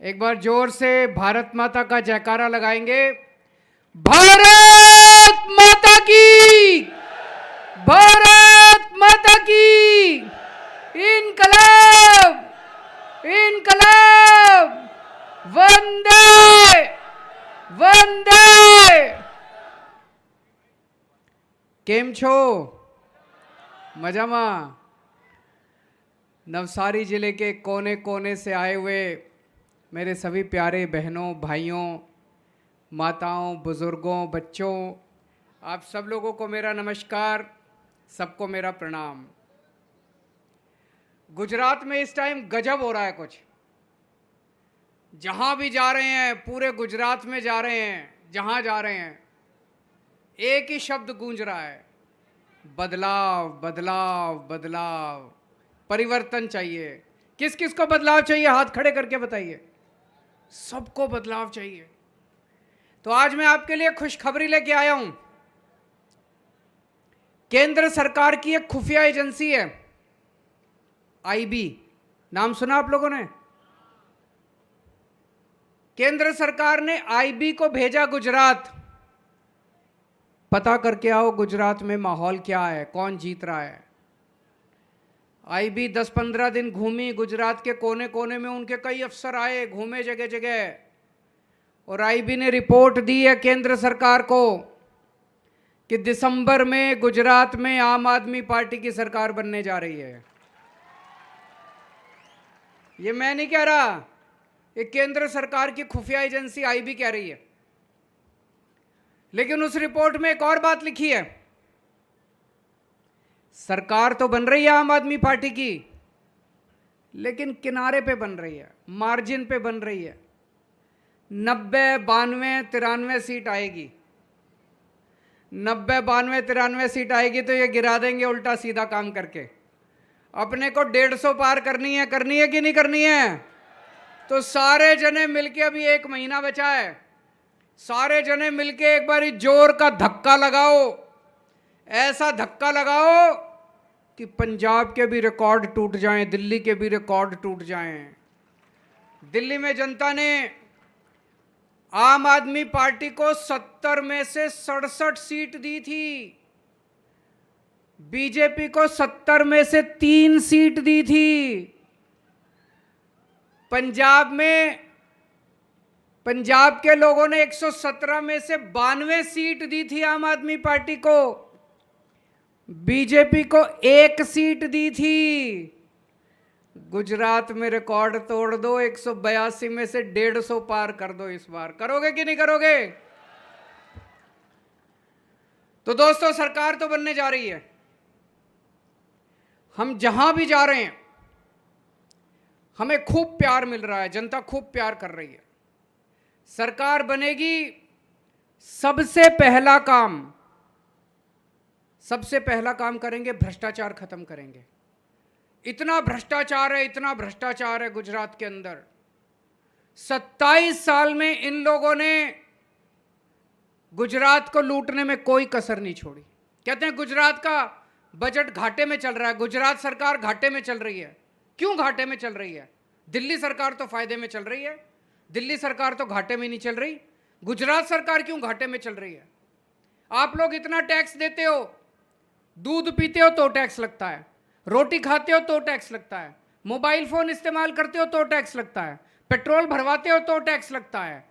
एक बार जोर से भारत माता का जयकारा लगाएंगे। भारत माता की, भारत माता की, इनकलाब, इनकलाब, वंदे वंदे। केम छो? मजामा। नवसारी जिले के कोने कोने से आए हुए मेरे सभी प्यारे बहनों, भाइयों, माताओं, बुजुर्गों, बच्चों, आप सब लोगों को मेरा नमस्कार, सबको मेरा प्रणाम। गुजरात में इस टाइम गजब हो रहा है कुछ। जहां भी जा रहे हैं, पूरे गुजरात में जा रहे हैं, जहां जा रहे हैं, एक ही शब्द गूंज रहा है, बदलाव बदलाव बदलाव। परिवर्तन चाहिए। किस किस को बदलाव चाहिए? हाथ खड़े करके बताइए। सबको बदलाव चाहिए। तो आज मैं आपके लिए खुशखबरी लेके आया हूं। केंद्र सरकार की एक खुफिया एजेंसी है आईबी, नाम सुना आप लोगों ने? केंद्र सरकार ने आईबी को भेजा गुजरात। पता करके आओ गुजरात में माहौल क्या है, कौन जीत रहा है। आईबी 10-15 दिन घूमी गुजरात के कोने कोने में, उनके कई अफसर आए, घूमे जगह जगह, और आईबी ने रिपोर्ट दी है केंद्र सरकार को कि दिसंबर में गुजरात में आम आदमी पार्टी की सरकार बनने जा रही है। ये मैं नहीं कह रहा, ये केंद्र सरकार की खुफिया एजेंसी आईबी कह रही है। लेकिन उस रिपोर्ट में एक और बात लिखी है। सरकार तो बन रही है आम आदमी पार्टी की, लेकिन किनारे पे बन रही है, मार्जिन पे बन रही है। 90, 92, 93 सीट आएगी। 90, 92, 93 सीट आएगी तो ये गिरा देंगे उल्टा सीधा काम करके। अपने को 150 पार करनी है कि नहीं करनी है? तो सारे जने मिलके, अभी 1 महीना बचा है, सारे जने मिलके एक बार जोर का धक्का लगाओ। ऐसा धक्का लगाओ कि पंजाब के भी रिकॉर्ड टूट जाएं, दिल्ली के भी रिकॉर्ड टूट जाएं। दिल्ली में जनता ने आम आदमी पार्टी को 70 में से 67 सीट दी थी, बीजेपी को 70 में से 3 सीट दी थी। पंजाब के लोगों ने 117 में से 92 सीट दी थी आम आदमी पार्टी को, बीजेपी को 1 सीट दी थी। गुजरात में रिकॉर्ड तोड़ दो, 182 में से 150 पार कर दो। इस बार करोगे कि नहीं करोगे? तो दोस्तों, सरकार तो बनने जा रही है। हम जहां भी जा रहे हैं हमें खूब प्यार मिल रहा है, जनता खूब प्यार कर रही है। सरकार बनेगी, सबसे पहला काम करेंगे, भ्रष्टाचार खत्म करेंगे। इतना भ्रष्टाचार है गुजरात के अंदर। 27 साल में इन लोगों ने गुजरात को लूटने में कोई कसर नहीं छोड़ी। कहते हैं गुजरात का बजट घाटे में चल रहा है, गुजरात सरकार घाटे में चल रही है। क्यों घाटे में चल रही है? दिल्ली सरकार तो फायदे में चल रही है, दिल्ली सरकार तो घाटे में नहीं चल रही। गुजरात सरकार क्यों घाटे में चल रही है? आप लोग इतना टैक्स देते हो, दूध पीते हो तो टैक्स लगता है, रोटी खाते हो तो टैक्स लगता है, मोबाइल फोन इस्तेमाल करते हो तो टैक्स लगता है, पेट्रोल भरवाते हो तो टैक्स लगता है,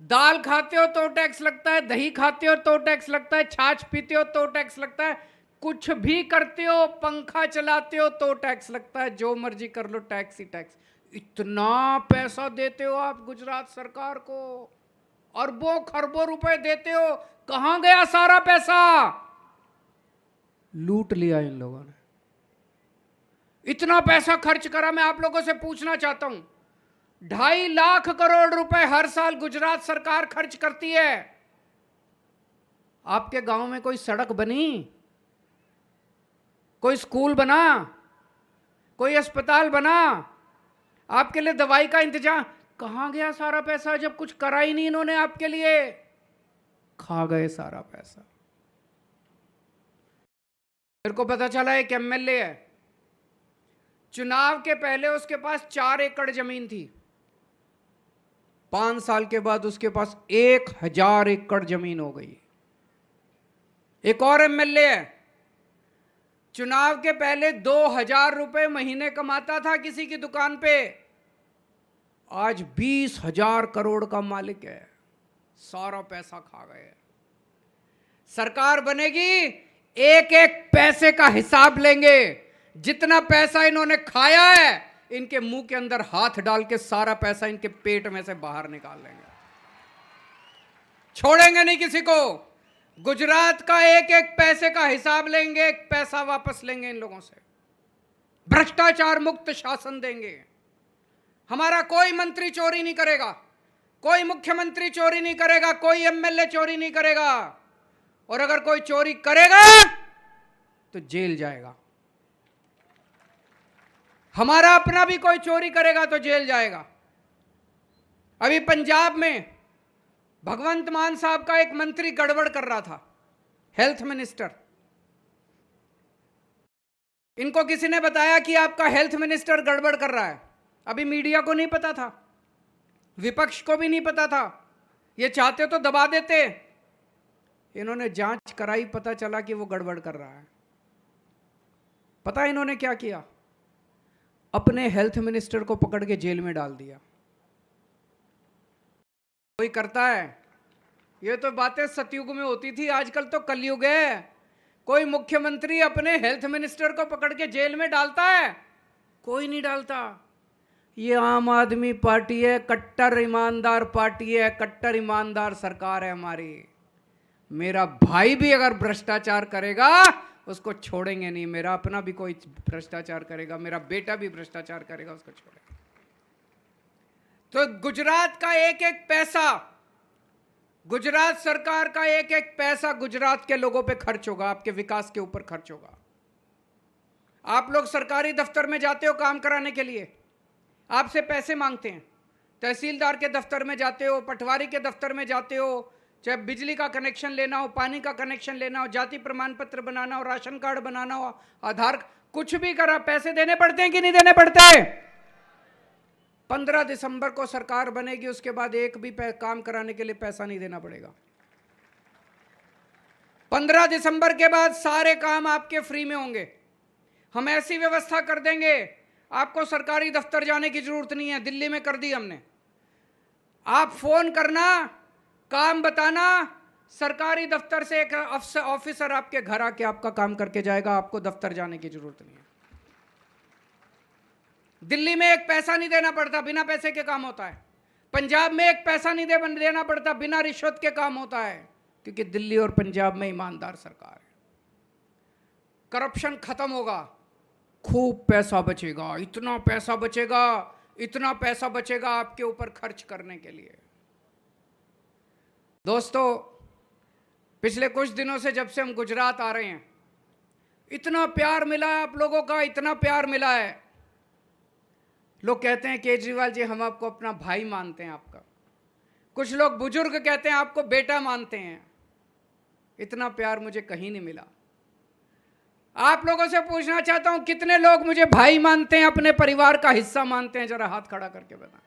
दाल खाते हो तो टैक्स लगता है, दही खाते हो तो टैक्स लगता है, छाछ पीते हो तो टैक्स लगता है, कुछ भी करते हो, पंखा चलाते हो तो टैक्स लगता है, जो मर्जी कर लो टैक्स ही टैक्स। इतना पैसा देते हो आप गुजरात सरकार को, अरबों खरबों रुपए देते हो, कहां गया सारा पैसा? लूट लिया इन लोगों ने। इतना पैसा खर्च करा। मैं आप लोगों से पूछना चाहता हूं, 2.5 लाख करोड़ रुपए हर साल गुजरात सरकार खर्च करती है। आपके गांव में कोई सड़क बनी? कोई स्कूल बना? कोई अस्पताल बना? आपके लिए दवाई का इंतजाम? कहां गया सारा पैसा? जब कुछ करा ही नहीं इन्होंने आपके लिए, खा गए सारा पैसा। मेरे को पता चला एक एमएलए है, चुनाव के पहले उसके पास 4 एकड़ जमीन थी, 5 साल के बाद उसके पास 1000 एकड़ जमीन हो गई। एक और एमएलए है, चुनाव के पहले 2000 रुपए महीने कमाता था किसी की दुकान पे, आज 20,000 करोड़ का मालिक है। सारा पैसा खा गए। सरकार बनेगी, एक एक पैसे का हिसाब लेंगे। जितना पैसा इन्होंने खाया है, इनके मुंह के अंदर हाथ डाल के सारा पैसा इनके पेट में से बाहर निकाल लेंगे। छोड़ेंगे नहीं किसी को। गुजरात का एक एक पैसे का हिसाब लेंगे, एक पैसा वापस लेंगे इन लोगों से। भ्रष्टाचार मुक्त शासन देंगे। हमारा कोई मंत्री चोरी नहीं करेगा, कोई मुख्यमंत्री चोरी नहीं करेगा, कोई एमएलए चोरी नहीं करेगा, और अगर कोई चोरी करेगा तो जेल जाएगा। हमारा अपना भी कोई चोरी करेगा तो जेल जाएगा। अभी पंजाब में भगवंत मान साहब का एक मंत्री गड़बड़ कर रहा था, हेल्थ मिनिस्टर। इनको किसी ने बताया कि आपका हेल्थ मिनिस्टर गड़बड़ कर रहा है। अभी मीडिया को नहीं पता था, विपक्ष को भी नहीं पता था, ये चाहते तो दबा देते। इन्होंने जांच कराई, पता चला कि वो गड़बड़ कर रहा है। पता है इन्होंने क्या किया? अपने हेल्थ मिनिस्टर को पकड़ के जेल में डाल दिया। कोई करता है? ये तो बातें सतयुग में होती थी, आजकल तो कलयुग है। कोई मुख्यमंत्री अपने हेल्थ मिनिस्टर को पकड़ के जेल में डालता है? कोई नहीं डालता। ये आम आदमी पार्टी है, कट्टर ईमानदार पार्टी है, कट्टर ईमानदार सरकार है हमारी। मेरा भाई भी अगर भ्रष्टाचार करेगा उसको छोड़ेंगे नहीं। मेरा अपना भी कोई भ्रष्टाचार करेगा, मेरा बेटा भी भ्रष्टाचार करेगा, उसको छोड़ेंगे। तो गुजरात का एक एक पैसा, गुजरात सरकार का एक एक पैसा गुजरात के लोगों पे खर्च होगा, आपके विकास के ऊपर खर्च होगा। आप लोग सरकारी दफ्तर में जाते हो काम कराने के लिए, आपसे पैसे मांगते हैं। तहसीलदार के दफ्तर में जाते हो, पटवारी के दफ्तर में जाते हो, चाहे बिजली का कनेक्शन लेना हो, पानी का कनेक्शन लेना हो, जाति प्रमाण पत्र बनाना हो, राशन कार्ड बनाना हो, आधार, कुछ भी करा, पैसे देने पड़ते हैं कि नहीं देने पड़ते? 15 दिसंबर को सरकार बनेगी, उसके बाद एक भी काम कराने के लिए पैसा नहीं देना पड़ेगा। 15 दिसंबर के बाद सारे काम आपके फ्री में होंगे। हम ऐसी व्यवस्था कर देंगे, आपको सरकारी दफ्तर जाने की जरूरत नहीं है। दिल्ली में कर दी हमने। आप फोन करना, काम बताना, सरकारी दफ्तर से एक ऑफिसर आपके घर आके आपका काम करके जाएगा। आपको दफ्तर जाने की जरूरत नहीं है। दिल्ली में एक पैसा नहीं देना पड़ता, बिना पैसे के काम होता है। पंजाब में एक पैसा नहीं देना पड़ता, बिना रिश्वत के काम होता है, क्योंकि दिल्ली और पंजाब में ईमानदार सरकार है। करप्शन खत्म होगा, खूब पैसा बचेगा, इतना पैसा बचेगा, इतना पैसा बचेगा आपके ऊपर खर्च करने के लिए। दोस्तों, पिछले कुछ दिनों से जब से हम गुजरात आ रहे हैं, इतना प्यार मिला है आप लोगों का, इतना प्यार मिला है। लोग कहते हैं केजरीवाल जी हम आपको अपना भाई मानते हैं आपका। कुछ लोग बुजुर्ग कहते हैं आपको बेटा मानते हैं। इतना प्यार मुझे कहीं नहीं मिला। आप लोगों से पूछना चाहता हूं, कितने लोग मुझे भाई मानते हैं, अपने परिवार का हिस्सा मानते हैं? जरा हाथ खड़ा करके बताएं।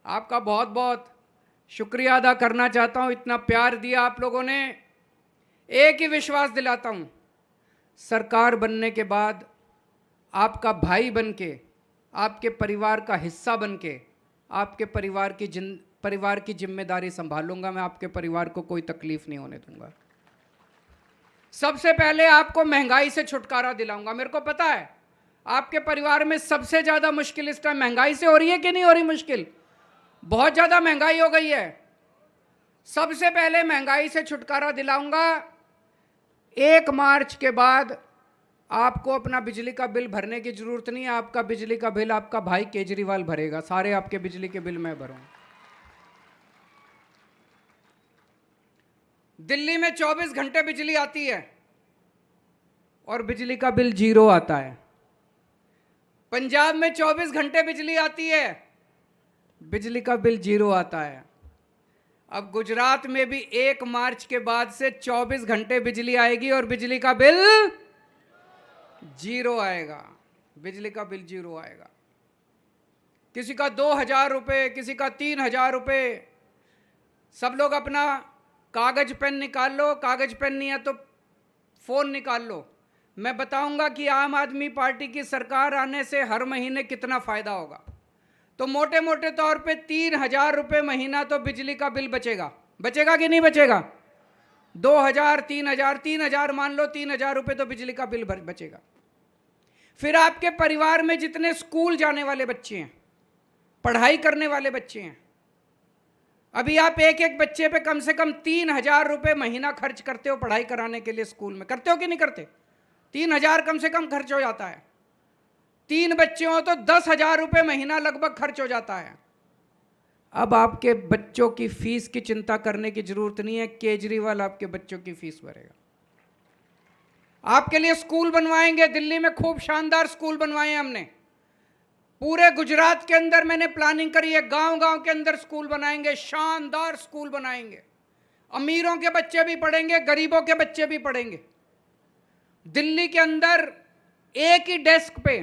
आपका बहुत बहुत शुक्रिया अदा करना चाहता हूं, इतना प्यार दिया आप लोगों ने। एक ही विश्वास दिलाता हूं, सरकार बनने के बाद आपका भाई बनके, आपके परिवार का हिस्सा बनके, आपके परिवार की जिम्मेदारी संभालूंगा। मैं आपके परिवार को कोई तकलीफ नहीं होने दूंगा। सबसे पहले आपको महंगाई से छुटकारा दिलाऊंगा। मेरे को पता है आपके परिवार में सबसे ज़्यादा मुश्किल इस टाइम महंगाई से हो रही है कि नहीं हो रही मुश्किल? बहुत ज़्यादा महंगाई हो गई है। सबसे पहले महंगाई से छुटकारा दिलाऊंगा। 1 मार्च के बाद आपको अपना बिजली का बिल भरने की जरूरत नहीं है। आपका बिजली का बिल आपका भाई केजरीवाल भरेगा। सारे आपके बिजली के बिल मैं भरूंगा। दिल्ली में 24 घंटे बिजली आती है और बिजली का बिल 0 आता है। पंजाब में 24 घंटे बिजली आती है, बिजली का बिल 0 आता है। अब गुजरात में भी 1 मार्च के बाद से 24 घंटे बिजली आएगी और बिजली का बिल 0 आएगा। बिजली का बिल 0 आएगा। किसी का 2,000 रुपये, किसी का 3,000 रुपये। सब लोग अपना कागज पेन निकाल लो, कागज पेन नहीं है तो फोन निकाल लो। मैं बताऊंगा कि आम आदमी पार्टी की सरकार आने से हर महीने कितना फायदा होगा। तो मोटे मोटे तौर पे 3,000 रुपये महीना तो बिजली का बिल बचेगा। बचेगा कि नहीं बचेगा? 2,000, 3,000, 3,000 मान लो, 3,000 रुपये तो बिजली का बिल बचेगा। फिर आपके परिवार में जितने स्कूल जाने वाले बच्चे हैं, पढ़ाई करने वाले बच्चे हैं, अभी आप एक एक बच्चे पे कम से कम 3,000 रुपये महीना खर्च करते हो पढ़ाई कराने के लिए स्कूल में। करते हो कि नहीं करते? 3,000 कम से कम खर्च हो जाता है। 3 बच्चे हो तो 10,000 रुपये महीना लगभग खर्च हो जाता है। अब आपके बच्चों की फीस की चिंता करने की जरूरत नहीं है, केजरीवाल आपके बच्चों की फीस भरेगा। आपके लिए स्कूल बनवाएंगे। दिल्ली में खूब शानदार स्कूल बनवाए हैं हमने। पूरे गुजरात के अंदर मैंने प्लानिंग करी है, गांव गांव के अंदर स्कूल बनाएंगे, शानदार स्कूल बनाएंगे। अमीरों के बच्चे भी पढ़ेंगे, गरीबों के बच्चे भी पढ़ेंगे। दिल्ली के अंदर एक ही डेस्क पे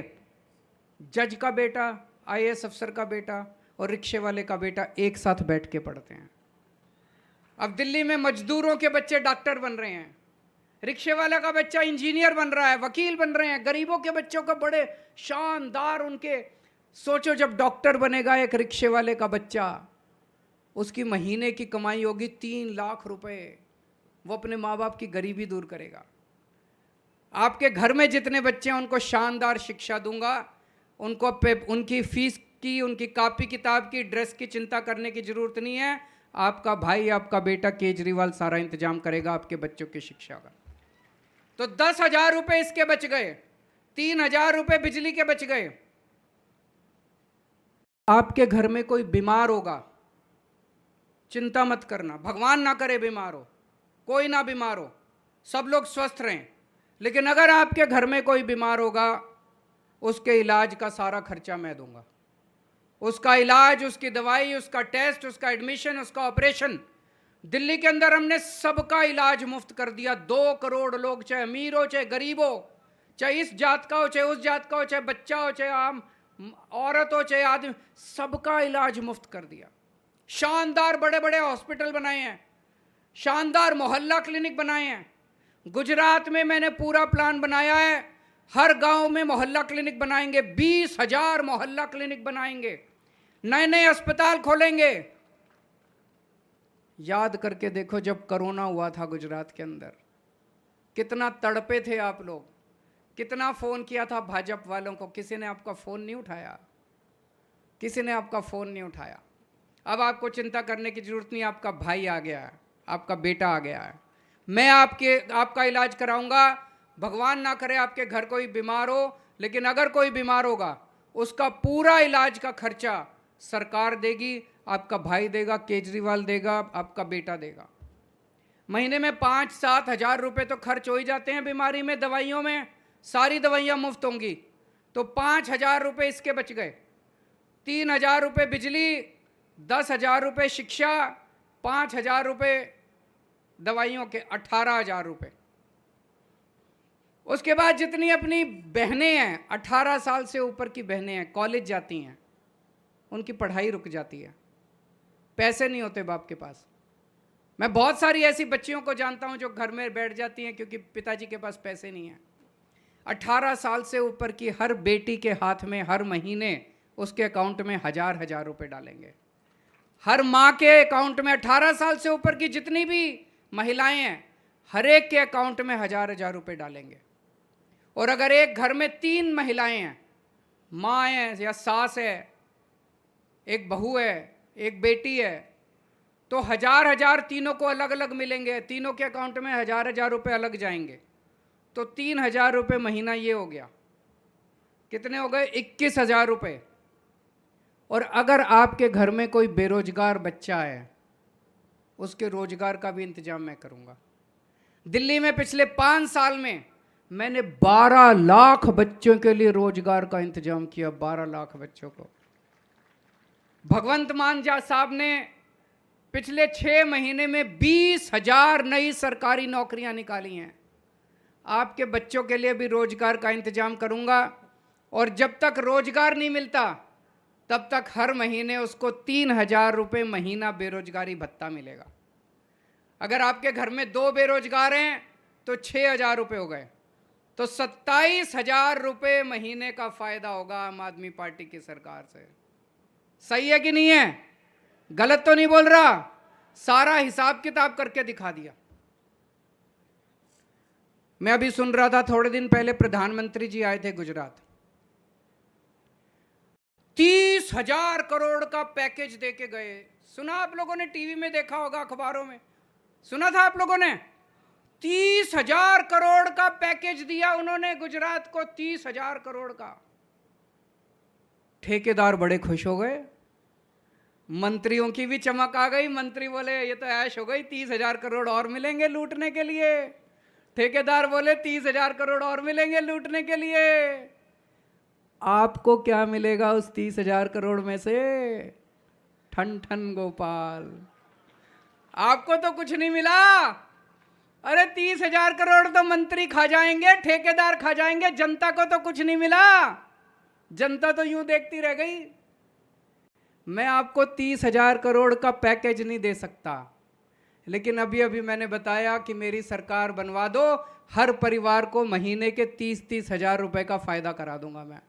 जज का बेटा, IAS अफसर का बेटा और रिक्शे वाले का बेटा एक साथ बैठ के पढ़ते हैं। अब दिल्ली में मजदूरों के बच्चे डॉक्टर बन रहे हैं, रिक्शे वाला का बच्चा इंजीनियर बन रहा है, वकील बन रहे हैं। गरीबों के बच्चों का बड़े शानदार उनके, सोचो जब डॉक्टर बनेगा एक रिक्शे वाले का बच्चा, उसकी महीने की कमाई होगी 3 लाख रुपए। वो अपने माँ बाप की गरीबी दूर करेगा। आपके घर में जितने बच्चे हैं उनको शानदार शिक्षा दूंगा। उनको उनकी फीस की, उनकी कॉपी किताब की, ड्रेस की चिंता करने की जरूरत नहीं है। आपका भाई, आपका बेटा केजरीवाल सारा इंतजाम करेगा आपके बच्चों की शिक्षा का। तो 10,000 रुपये इसके बच गए, 3,000 रुपये बिजली के बच गए। आपके घर में कोई बीमार होगा, चिंता मत करना, भगवान ना करे बीमार हो, कोई ना बीमार हो, सब लोग स्वस्थ रहें। लेकिन अगर आपके घर में कोई बीमार होगा, उसके इलाज का सारा खर्चा मैं दूंगा। उसका इलाज, उसकी दवाई, उसका टेस्ट, उसका एडमिशन, उसका ऑपरेशन। दिल्ली के अंदर हमने सबका इलाज मुफ्त कर दिया। 2 करोड़ लोग, चाहे अमीर हो चाहे गरीब हो, चाहे इस जात का हो चाहे उस जात का हो, चाहे बच्चा हो चाहे आम औरत हो चाहे आदमी, सबका इलाज मुफ्त कर दिया। शानदार बड़े बड़े हॉस्पिटल बनाए हैं, शानदार मोहल्ला क्लिनिक बनाए हैं। गुजरात में मैंने पूरा प्लान बनाया है, हर गांव में मोहल्ला क्लिनिक बनाएंगे। 20,000 मोहल्ला क्लिनिक बनाएंगे, नए नए अस्पताल खोलेंगे। याद करके देखो, जब कोरोना हुआ था गुजरात के अंदर, कितना तड़पे थे आप लोग, कितना फ़ोन किया था भाजपा वालों को, किसी ने आपका फ़ोन नहीं उठाया, किसी ने आपका फ़ोन नहीं उठाया। अब आपको चिंता करने की ज़रूरत नहीं, आपका भाई आ गया है, आपका बेटा आ गया है। मैं आपका इलाज कराऊंगा। भगवान ना करे आपके घर कोई बीमार हो, लेकिन अगर कोई बीमार होगा उसका पूरा इलाज का खर्चा सरकार देगी, आपका भाई देगा, केजरीवाल देगा, आपका बेटा देगा। महीने में 5-7 हज़ार रुपये तो खर्च हो ही जाते हैं बीमारी में, दवाइयों में। सारी दवाइयाँ मुफ्त होंगी तो 5,000 रुपये इसके बच गए। 3,000 रुपये बिजली, 10,000 रुपये शिक्षा, 5,000 रुपये दवाइयों के, 18,000 रुपये। उसके बाद जितनी अपनी बहनें हैं, 18 साल से ऊपर की बहनें हैं, कॉलेज जाती हैं, उनकी पढ़ाई रुक जाती है, पैसे नहीं होते बाप के पास। मैं बहुत सारी ऐसी बच्चियों को जानता हूं जो घर में बैठ जाती हैं क्योंकि पिताजी के पास पैसे नहीं हैं। 18 साल से ऊपर की हर बेटी के हाथ में हर महीने उसके अकाउंट में 1,000 रुपये डालेंगे। हर माँ के अकाउंट में, 18 साल से ऊपर की जितनी भी महिलाएं हैं, हर एक के अकाउंट में 1,000 रुपये डालेंगे। और अगर एक घर में 3 महिलाएं हैं, माँ है या सास है, एक बहू है, एक बेटी है, तो 1,000 तीनों को अलग अलग मिलेंगे। तीनों के अकाउंट में 1,000 रुपये अलग जाएंगे, तो 3,000 रुपये महीना ये हो गया। कितने हो गए? 21,000 रुपये। और अगर आपके घर में कोई बेरोजगार बच्चा है, उसके रोजगार का भी इंतजाम मैं करूंगा। दिल्ली में पिछले 5 साल में मैंने 12 लाख बच्चों के लिए रोजगार का इंतजाम किया। 12 लाख बच्चों को। भगवंत मान साहब ने पिछले 6 महीने में 20,000 नई सरकारी नौकरियां निकाली हैं। आपके बच्चों के लिए भी रोजगार का इंतजाम करूंगा। और जब तक रोजगार नहीं मिलता तब तक हर महीने उसको 3,000 रुपये महीना बेरोजगारी भत्ता मिलेगा। अगर आपके घर में 2 बेरोजगार हैं तो 6,000 रुपये हो गए, तो 27,000 रुपये महीने का फायदा होगा आम आदमी पार्टी की सरकार से। सही है कि नहीं है? गलत तो नहीं बोल रहा? सारा हिसाब किताब करके दिखा दिया। मैं अभी सुन रहा था, थोड़े दिन पहले प्रधानमंत्री जी आए थे गुजरात, 30,000 करोड़ का पैकेज देके गए। सुना आप लोगों ने? टीवी में देखा होगा, अखबारों में सुना था आप लोगों ने? 30,000 करोड़ का पैकेज दिया उन्होंने गुजरात को, 30,000 करोड़ का। ठेकेदार बड़े खुश हो गए, मंत्रियों की भी चमक आ गई। मंत्री बोले ये तो ऐश हो गई, 30,000 करोड़ और मिलेंगे लूटने के लिए। ठेकेदार बोले 30,000 करोड़ और मिलेंगे लूटने के लिए। आपको क्या मिलेगा उस 30,000 करोड़ में से? ठन ठन गोपाल, आपको तो कुछ नहीं मिला। अरे 30,000 करोड़ तो मंत्री खा जाएंगे, ठेकेदार खा जाएंगे, जनता को तो कुछ नहीं मिला। जनता तो यूं देखती रह गई। मैं आपको 30,000 करोड़ का पैकेज नहीं दे सकता, लेकिन अभी अभी मैंने बताया कि मेरी सरकार बनवा दो, हर परिवार को महीने के 30-30 हजार रुपए का फायदा करा दूंगा मैं।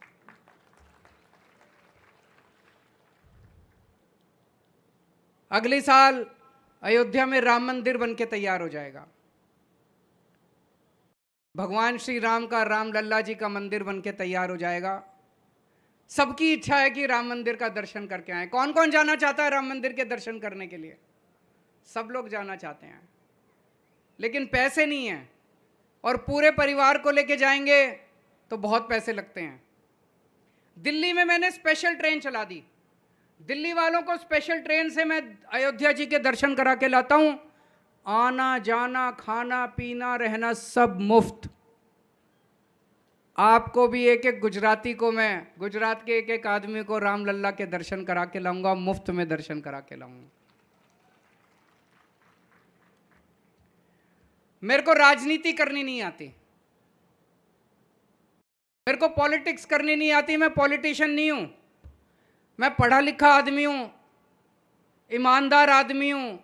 अगले साल अयोध्या में राम मंदिर बनके तैयार हो जाएगा। भगवान श्री राम का, राम लल्ला जी का मंदिर बनके तैयार हो जाएगा। सबकी इच्छा है कि राम मंदिर का दर्शन करके आए। कौन कौन जाना चाहता है राम मंदिर के दर्शन करने के लिए? सब लोग जाना चाहते हैं, लेकिन पैसे नहीं हैं, और पूरे परिवार को लेके जाएंगे तो बहुत पैसे लगते हैं। दिल्ली में मैंने स्पेशल ट्रेन चला दी। दिल्ली वालों को स्पेशल ट्रेन से मैं अयोध्या जी के दर्शन करा के लाता हूं। आना जाना, खाना पीना, रहना सब मुफ्त। आपको भी एक एक गुजराती को, मैं गुजरात के एक एक आदमी को राम लल्ला के दर्शन करा के लाऊंगा, मुफ्त में दर्शन करा के लाऊंगा। मेरे को राजनीति करनी नहीं आती, मेरे को पॉलिटिक्स करनी नहीं आती। मैं पॉलिटिशियन नहीं हूं, मैं पढ़ा लिखा आदमी हूं, ईमानदार आदमी हूं,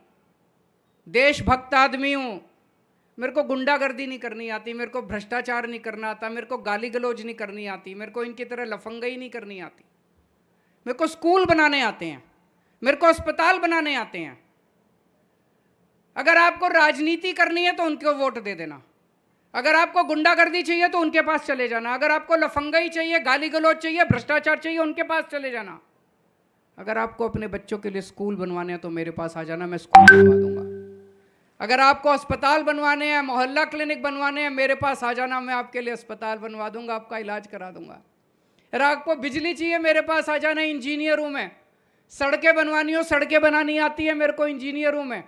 देशभक्त आदमी हूं। मेरे को गुंडागर्दी नहीं करनी आती, मेरे को भ्रष्टाचार नहीं करना आता, मेरे को गाली गलौज नहीं करनी आती, मेरे को इनकी तरह लफंगाई नहीं करनी आती। मेरे को स्कूल बनाने आते हैं, मेरे को अस्पताल बनाने आते हैं। अगर आपको राजनीति करनी है तो उनको वोट दे देना। अगर आपको गुंडागर्दी चाहिए तो उनके पास चले जाना। अगर आपको लफंगाई चाहिए, गाली गलौज चाहिए, भ्रष्टाचार चाहिए, उनके पास चले जाना। अगर आपको अपने बच्चों के लिए स्कूल बनवाने हैं तो मेरे पास आ जाना, मैं स्कूल बनवा दूंगा। अगर आपको अस्पताल बनवाने हैं, मोहल्ला क्लिनिक बनवाने हैं, मेरे पास आ जाना, मैं आपके लिए अस्पताल बनवा दूंगा, आपका इलाज करा दूंगा। अगर आपको बिजली चाहिए, मेरे पास आ जाना, इंजीनियर हूं मैं। सड़कें बनवानी हो, सड़कें बनानी आती है मेरे को, इंजीनियर हूं मैं,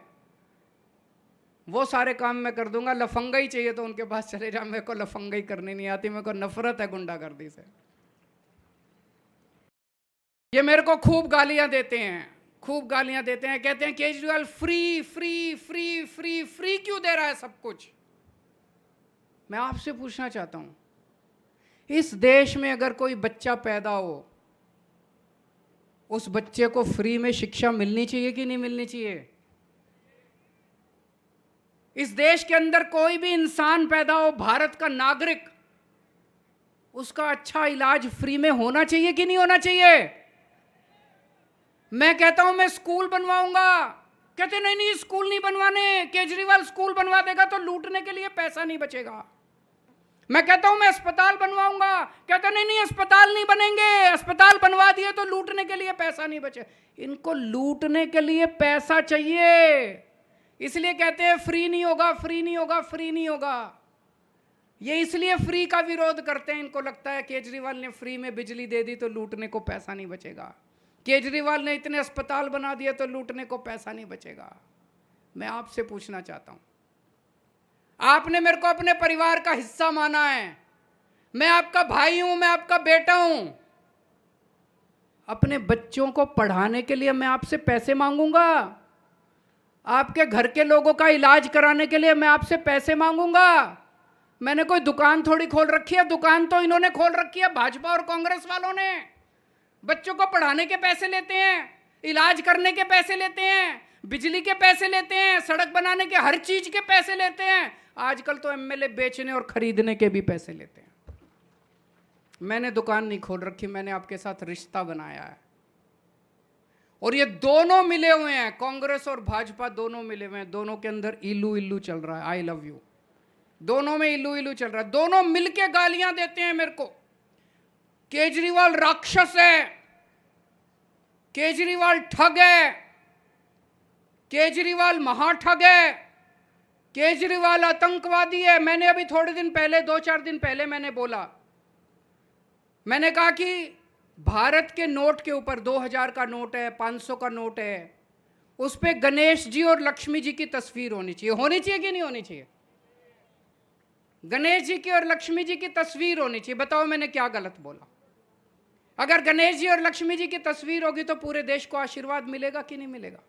वो सारे काम मैं कर दूंगा। लफंगाई चाहिए तो उनके पास चले जा, मेरे को लफंगाई करनी नहीं आती, मेरे को नफरत है गुंडागर्दी से। ये मेरे को खूब गालियां देते हैं, खूब गालियां देते हैं, कहते हैं Kejriwal free free free free free क्यों दे रहा है सब कुछ। मैं आपसे पूछना चाहता हूं, इस देश में अगर कोई बच्चा पैदा हो, उस बच्चे को फ्री में शिक्षा मिलनी चाहिए कि नहीं मिलनी चाहिए? इस देश के अंदर कोई भी इंसान पैदा हो, भारत का नागरिक, उसका अच्छा इलाज फ्री में होना चाहिए कि नहीं होना चाहिए? मैं कहता हूं मैं स्कूल बनवाऊंगा, कहते नहीं नहीं स्कूल नहीं बनवाने, केजरीवाल स्कूल बनवा देगा तो लूटने के लिए पैसा नहीं बचेगा। मैं कहता हूं मैं अस्पताल बनवाऊंगा, कहते नहीं नहीं अस्पताल नहीं बनेंगे, अस्पताल बनवा दिए तो लूटने के लिए पैसा नहीं बचे। इनको लूटने के लिए पैसा चाहिए, इसलिए कहते हैं फ्री नहीं होगा, फ्री नहीं होगा, फ्री नहीं होगा। ये इसलिए फ्री का विरोध करते हैं, इनको लगता है केजरीवाल ने फ्री में बिजली दे दी तो लूटने को पैसा नहीं बचेगा, केजरीवाल ने इतने अस्पताल बना दिए तो लूटने को पैसा नहीं बचेगा। मैं आपसे पूछना चाहता हूं, आपने मेरे को अपने परिवार का हिस्सा माना है, मैं आपका भाई हूं, मैं आपका बेटा हूं। अपने बच्चों को पढ़ाने के लिए मैं आपसे पैसे मांगूंगा? आपके घर के लोगों का इलाज कराने के लिए मैं आपसे पैसे मांगूंगा? मैंने कोई दुकान थोड़ी खोल रखी है, दुकान तो इन्होंने खोल रखी है, भाजपा और कांग्रेस वालों ने। बच्चों को पढ़ाने के पैसे लेते हैं, इलाज करने के पैसे लेते हैं, बिजली के पैसे लेते हैं, सड़क बनाने के, हर चीज के पैसे लेते हैं। आजकल तो एमएलए बेचने और खरीदने के भी पैसे लेते हैं। मैंने दुकान नहीं खोल रखी, मैंने आपके साथ रिश्ता बनाया है। और ये दोनों मिले हुए हैं, कांग्रेस और भाजपा दोनों मिले हुए हैं, दोनों के अंदर इल्लू इल्लू चल रहा है। आई लव यू, दोनों में इल्लू इल्लू चल रहा है। दोनों मिलके गालियां देते हैं मेरे को। केजरीवाल राक्षस है, केजरीवाल ठग है, केजरीवाल महाठग है, केजरीवाल आतंकवादी है। मैंने अभी थोड़े दिन पहले, 2-4 दिन पहले मैंने बोला, मैंने कहा कि भारत के नोट के ऊपर 2000 का नोट है, 500 का नोट है, उस पर गणेश जी और लक्ष्मी जी की तस्वीर होनी चाहिए। होनी चाहिए कि नहीं होनी चाहिए? गणेश जी की और लक्ष्मी जी की तस्वीर होनी चाहिए। बताओ मैंने क्या गलत बोला? अगर गणेश जी और लक्ष्मी जी की तस्वीर होगी तो पूरे देश को आशीर्वाद मिलेगा कि नहीं मिलेगा?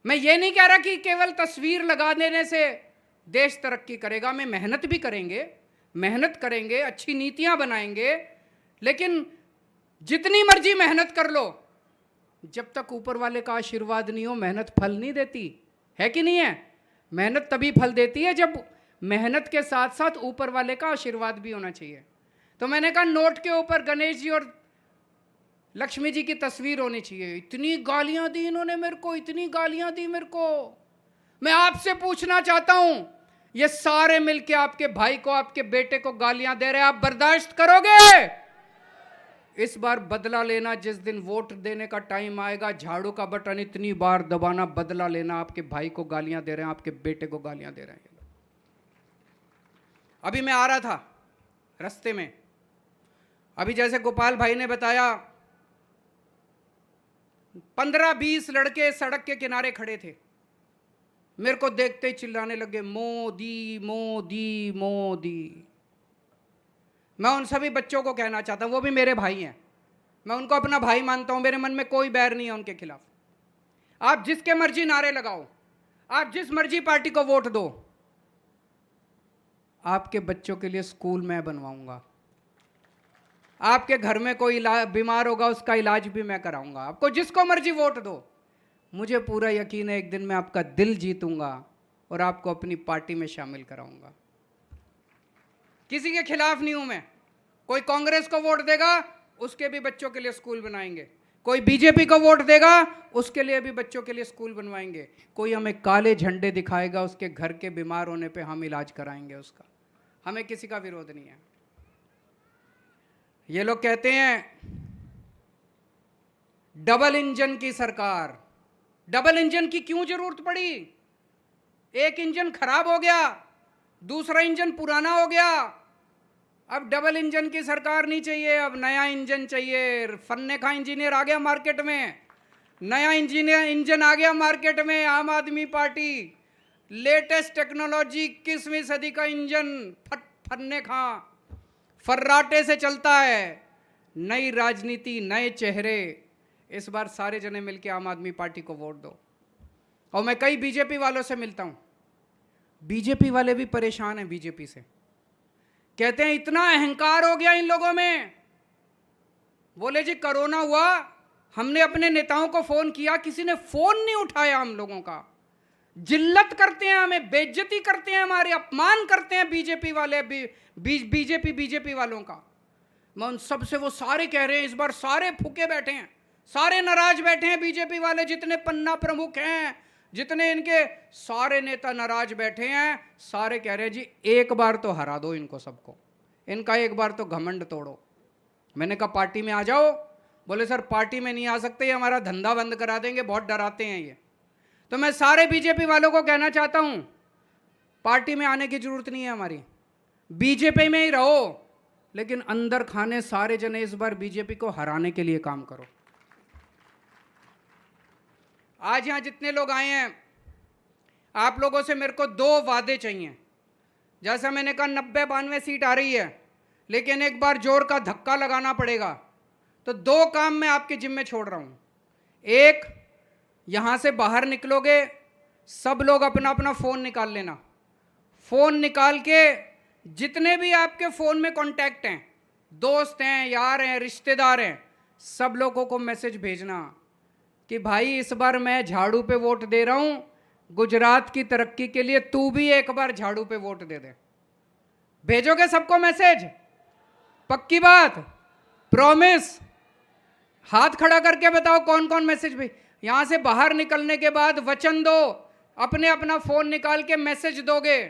मैं ये नहीं कह रहा कि केवल तस्वीर लगा देने से देश तरक्की करेगा। मैं मेहनत भी करेंगे, मेहनत करेंगे, अच्छी नीतियां बनाएंगे, लेकिन जितनी मर्जी मेहनत कर लो, जब तक ऊपर वाले का आशीर्वाद नहीं हो, मेहनत फल नहीं देती है कि नहीं है? मेहनत तभी फल देती है जब मेहनत के साथ साथ ऊपर वाले का आशीर्वाद भी होना चाहिए। तो मैंने कहा नोट के ऊपर गणेश जी और लक्ष्मी जी की तस्वीर होनी चाहिए। इतनी गालियां दी इन्होंने मेरे को, इतनी गालियां दी मेरे को। मैं आपसे पूछना चाहता हूं, ये सारे मिलके आपके भाई को, आपके बेटे को गालियां दे रहे हैं, आप बर्दाश्त करोगे? इस बार बदला लेना, जिस दिन वोट देने का टाइम आएगा, झाड़ू का बटन इतनी बार दबाना, बदला लेना। आपके भाई को गालियां दे रहे हैं, आपके बेटे को गालियां दे रहे हैं। अभी मैं आ रहा था रास्ते में, अभी जैसे गोपाल भाई ने बताया, 15-20 लड़के सड़क के किनारे खड़े थे, मेरे को देखते ही चिल्लाने लगे, मोदी मोदी मोदी। मैं उन सभी बच्चों को कहना चाहता हूं, वो भी मेरे भाई हैं, मैं उनको अपना भाई मानता हूं, मेरे मन में कोई बैर नहीं है उनके खिलाफ। आप जिसके मर्जी नारे लगाओ, आप जिस मर्जी पार्टी को वोट दो, आपके बच्चों के लिए स्कूल मैं बनवाऊंगा। आपके घर में कोई बीमार होगा, उसका इलाज भी मैं कराऊंगा। आपको जिसको मर्जी वोट दो, मुझे पूरा यकीन है एक दिन मैं आपका दिल जीतूंगा और आपको अपनी पार्टी में शामिल कराऊंगा। किसी के खिलाफ नहीं हूं मैं। कोई कांग्रेस को वोट देगा, उसके भी बच्चों के लिए स्कूल बनाएंगे। कोई बीजेपी को वोट देगा, उसके लिए भी बच्चों के लिए स्कूल बनवाएंगे। कोई हमें काले झंडे दिखाएगा, उसके घर के बीमार होने पे हम इलाज कराएंगे उसका। हमें किसी का विरोध नहीं है। ये लोग कहते हैं डबल इंजन की सरकार। डबल इंजन की क्यों जरूरत पड़ी? एक इंजन खराब हो गया, दूसरा इंजन पुराना हो गया, अब डबल इंजन की सरकार नहीं चाहिए, अब नया इंजन चाहिए। फन्ने खा इंजीनियर आ गया मार्केट में, नया इंजन आ गया मार्केट में। आम आदमी पार्टी, लेटेस्ट टेक्नोलॉजी, 21वीं सदी का इंजन, फन्ने खा, फर्राटे से चलता है। नई राजनीति, नए चेहरे। इस बार सारे जने मिलके आम आदमी पार्टी को वोट दो। और मैं कई बीजेपी वालों से मिलता हूं, बीजेपी वाले भी परेशान हैं बीजेपी से। कहते हैं इतना अहंकार हो गया इन लोगों में। बोले जी कोरोना हुआ, हमने अपने नेताओं को फोन किया, किसी ने फोन नहीं उठाया हम लोगों का। जिल्लत करते हैं, हमें बेइज्जती करते हैं, हमारे अपमान करते हैं बीजेपी वाले, बीजेपी वालों का। मैं उन सबसे, वो सारे कह रहे हैं इस बार सारे फूके बैठे हैं, सारे नाराज बैठे हैं बीजेपी वाले, जितने पन्ना प्रमुख हैं, जितने इनके सारे नेता नाराज बैठे हैं। सारे कह रहे हैं जी एक बार तो हरा दो इनको सबको, इनका एक बार तो घमंड तोड़ो। मैंने कहा पार्टी में आ जाओ। बोले सर पार्टी में नहीं आ सकते, ये हमारा धंधा बंद करा देंगे, बहुत डराते हैं ये। तो मैं सारे बीजेपी वालों को कहना चाहता हूं, पार्टी में आने की जरूरत नहीं है हमारी, बीजेपी में ही रहो, लेकिन अंदर खाने सारे जने इस बार बीजेपी को हराने के लिए काम करो। आज यहां जितने लोग आए हैं, आप लोगों से मेरे को 2 वादे चाहिए। जैसा मैंने कहा 90-92 सीट आ रही है, लेकिन एक बार जोर का धक्का लगाना पड़ेगा। तो 2 काम मैं आपके जिम्मे छोड़ रहा हूं। एक, यहां से बाहर निकलोगे, सब लोग अपना अपना फोन निकाल लेना। फोन निकाल के जितने भी आपके फोन में कॉन्टैक्ट हैं, दोस्त हैं, यार हैं, रिश्तेदार हैं, सब लोगों को मैसेज भेजना कि भाई इस बार मैं झाड़ू पे वोट दे रहा हूं, गुजरात की तरक्की के लिए तू भी एक बार झाड़ू पे वोट दे दे। भेजोगे सबको मैसेज? पक्की बात, प्रॉमिस? हाथ खड़ा करके बताओ कौन कौन मैसेज भेज। यहां से बाहर निकलने के बाद वचन दो, अपने अपना फोन निकाल के मैसेज दोगे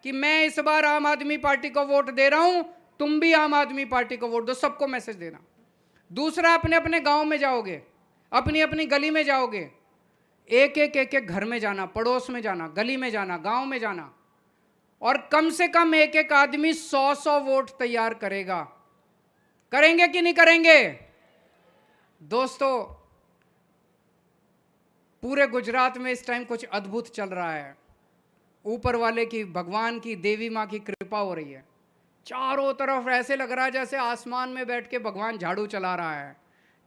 कि मैं इस बार आम आदमी पार्टी को वोट दे रहा हूं, तुम भी आम आदमी पार्टी को वोट दो। सबको मैसेज देना। दूसरा, अपने अपने गांव में जाओगे, अपनी अपनी गली में जाओगे, एक एक घर में जाना, पड़ोस में जाना, गली में जाना, गांव में जाना, और कम से कम एक एक आदमी 100 वोट तैयार करेगा। करेंगे कि नहीं करेंगे? दोस्तों, पूरे गुजरात में इस टाइम कुछ अद्भुत चल रहा है। ऊपर वाले की, भगवान की, देवी माँ की कृपा हो रही है। चारों तरफ ऐसे लग रहा है जैसे आसमान में बैठ के भगवान झाड़ू चला रहा है।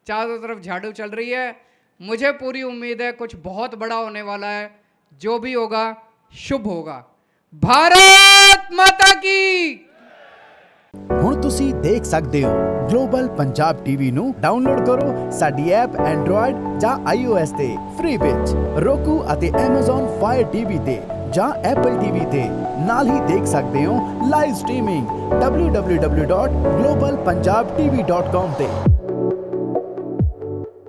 चारों तरफ झाड़ू चल रही है। मुझे पूरी उम्मीद है कुछ बहुत बड़ा होने वाला है। जो भी होगा शुभ होगा। भारत माता की। ਹੁਣ ਤੁਸੀਂ ਦੇਖ ਸਕਦੇ ਹੋ ਗਲੋਬਲ ਪੰਜਾਬ ਟੀਵੀ ਨੂੰ ਡਾਊਨਲੋਡ ਕਰੋ ਸਾਡੀ ਐਪ ਐਂਡਰੋਇਡ ਜਾਂ iOS ਤੇ ਫ੍ਰੀ ਵਿੱਚ roku ਅਤੇ Amazon Fire TV ਤੇ ਜਾਂ Apple TV ਤੇ ਨਾਲ ਹੀ ਦੇਖ ਸਕਦੇ ਹੋ ਲਾਈਵ ਸਟ੍ਰੀਮਿੰਗ www.globalpunjabtv.com ਤੇ।